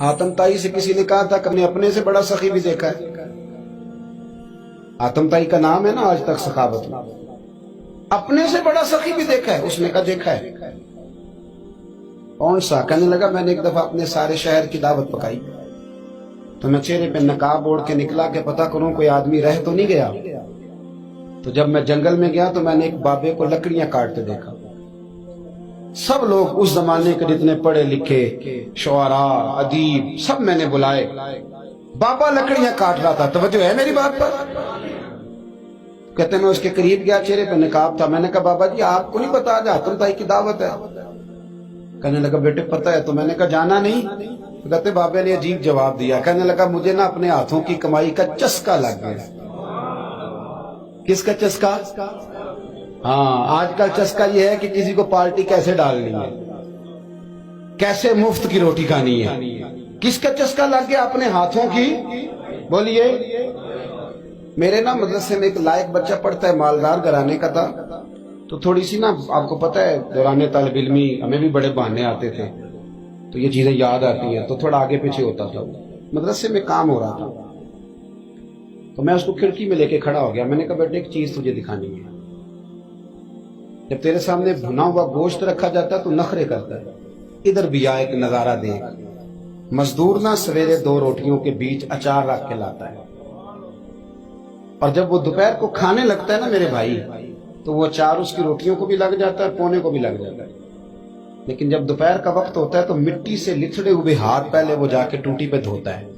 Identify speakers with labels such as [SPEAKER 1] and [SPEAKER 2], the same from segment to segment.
[SPEAKER 1] हातम ताई से किसी ने कहा था कि हमने अपने से बड़ा सखी भी देखा है। हातम ताई का नाम है ना आज तक सखावत में, अपने से बड़ा सखी भी देखा है। उसने कहा देखा है। कौन सा? कहने लगा मैंने एक दफा अपने सारे शहर की दावत पकाई तो मैं चेहरे पे नकाब ओढ़ के निकला कि पता करूं कोई आदमी रह तो नहीं गया। तो जब मैं जंगल में गया तो मैंने एक बाबे को लकड़ियां काटते देखा। सब लोग उस जमाने के जितने पढ़े लिखे शुआरा अदीब सब मैंने बुलाए, बाबा लकड़ियां काट रहा था। तवज्जो है मेरी बात पर? कहते मैं उसके करीब गया, चेहरे पे नकाब था। मैंने कहा बाबा जी आपको नहीं पता आज हातम ताई की दावत है? कहने लगा बेटे पता है। तो मैंने कहा जाना नहीं? तो कहते बाबे ने अजीब जवाब दिया। कहने लगा मुझे ना अपने हाथों की कमाई का चस्का लग गया। किसका चस्का? हाँ, आजकल चस्का ये है कि किसी को पार्टी कैसे डालनी है, कैसे मुफ्त की रोटी खानी है। किसका चस्का लग गया? अपने हाथों की। बोलिए। मेरे ना मदरसे में एक लायक बच्चा पढ़ता है, मालदार घराने का था। तो थोड़ी सी ना आपको पता है दौरान तालिब इल्मी हमें भी बड़े बहाने आते थे, तो ये चीजें याद आती हैं, तो थोड़ा आगे पीछे होता था। मदरसे में काम हो रहा था तो मैं उसको खिड़की में लेके खड़ा हो गया। मैंने कहा बेटे एक चीज तुझे दिखानी है। जब तेरे सामने भुना हुआ गोश्त रखा जाता है तो नखरे करता है। इधर भी आ, एक नजारा देख। मजदूर ना सवेरे 2 रोटियों के बीच अचार रख के लाता है, और जब वो दोपहर को खाने लगता है ना मेरे भाई, तो वो अचार उसकी रोटियों को भी लग जाता है, पोने को भी लग जाता है। लेकिन जब दोपहर का वक्त होता है तो मिट्टी से लिथड़े हुए हाथ पहले वो जाके टूटी पे धोता है।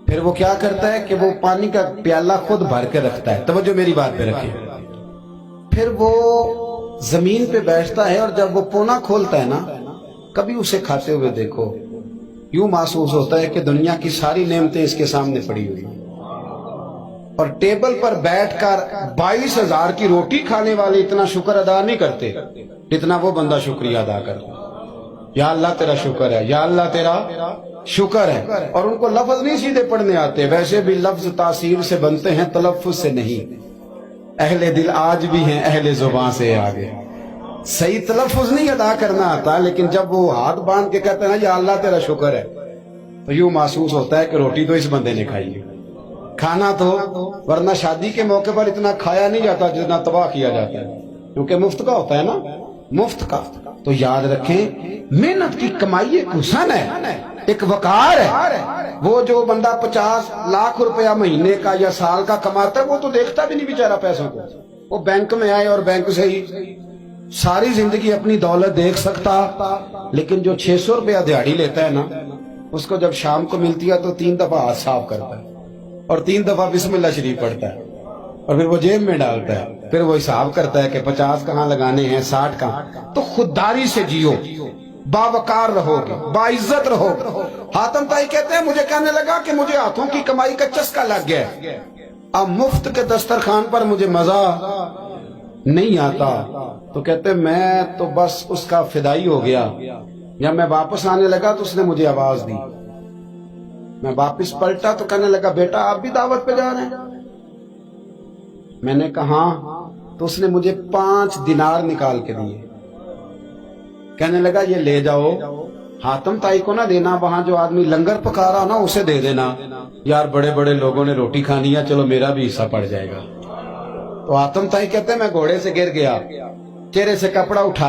[SPEAKER 1] फिर वो क्या करता है कि वो पानी का प्याला खुद भर के रखता है। तवज्जो मेरी बात पे रखिए। फिर वो जमीन पे बैठता है और जब वो पोना खोलता है ना, कभी उसे खाते हुए देखो, यूं महसूस होता है कि दुनिया की सारी नेमतें इसके सामने पड़ी हुई। और टेबल पर बैठकर 22,000 की रोटी खाने वाले इतना शुक्र अदा नहीं करते जितना वो बंदा शुक्रिया अदा करता। या अल्लाह तेरा शुक्र है, या अल्लाह तेरा शुक्र है। और उनको लफ्ज नहीं सीधे पढ़ने आते, वैसे भी लफ्ज तासीर से बनते हैं, तलफ्फुज से नहीं। अहले दिल आज भी हैं अहले जुबान से आगे। सही तलफ्फुज नहीं अदा करना आता, लेकिन जब वो हाथ बांध के कहते हैं ना या अल्लाह तेरा शुक्र है, तो यूं महसूस होता है कि रोटी तो इस बंदे ने खाई है, खाना तो, वरना शादी के मौके पर इतना खाया नहीं जाता जितना तबाह किया जाता है, क्योंकि मुफ्त का होता है ना, मुफ्त का। तो याद रखें मेहनत की कमाई एक हुस्न है, एक वकार है। वो जो बंदा 50 लाख रुपया महीने का या साल का कमाता है वो तो देखता भी नहीं बेचारा पैसों को। वो बैंक में आए और बैंक से ही सारी जिंदगी अपनी दौलत देख सकता, लेकिन जो 600 रुपया दिहाड़ी लेता है ना, उसको जब शाम को मिलती है तो 3 दफा हाथ साफ करता है और 3 दफा बिस्मिल्लाह शरीफ पढ़ता है, और फिर वो जेब में डालता है। फिर वो हिसाब करता है कि 50 कहाँ लगाने हैं, 60 कहाँ। तो खुददारी से जियो, बावकार रहोगे, बाइज्जत रहोगे। हातम ताई कहते हैं मुझे कहने लगा कि मुझे हाथों की कमाई का चस्का लग गया, अब मुफ्त के दस्तरखान पर मुझे मजा नहीं आता। तो कहते मैं तो बस उसका फिदाई हो गया। जब मैं वापस आने लगा तो उसने मुझे आवाज दी। मैं वापस पलटा तो कहने लगा बेटा आप भी दावत पे जा रहे हैं? मैंने कहा। तो उसने मुझे 5 दिनार निकाल के दिए। कहने लगा ये ले जाओ, हातम ताई को ना देना, वहां जो आदमी लंगर पका रहा ना उसे दे देना। यार बड़े बड़े लोगों ने रोटी खानी है, चलो मेरा भी हिस्सा पड़ जाएगा। तो हातम ताई कहते मैं घोड़े से गिर गया, चेहरे से कपड़ा उठाया।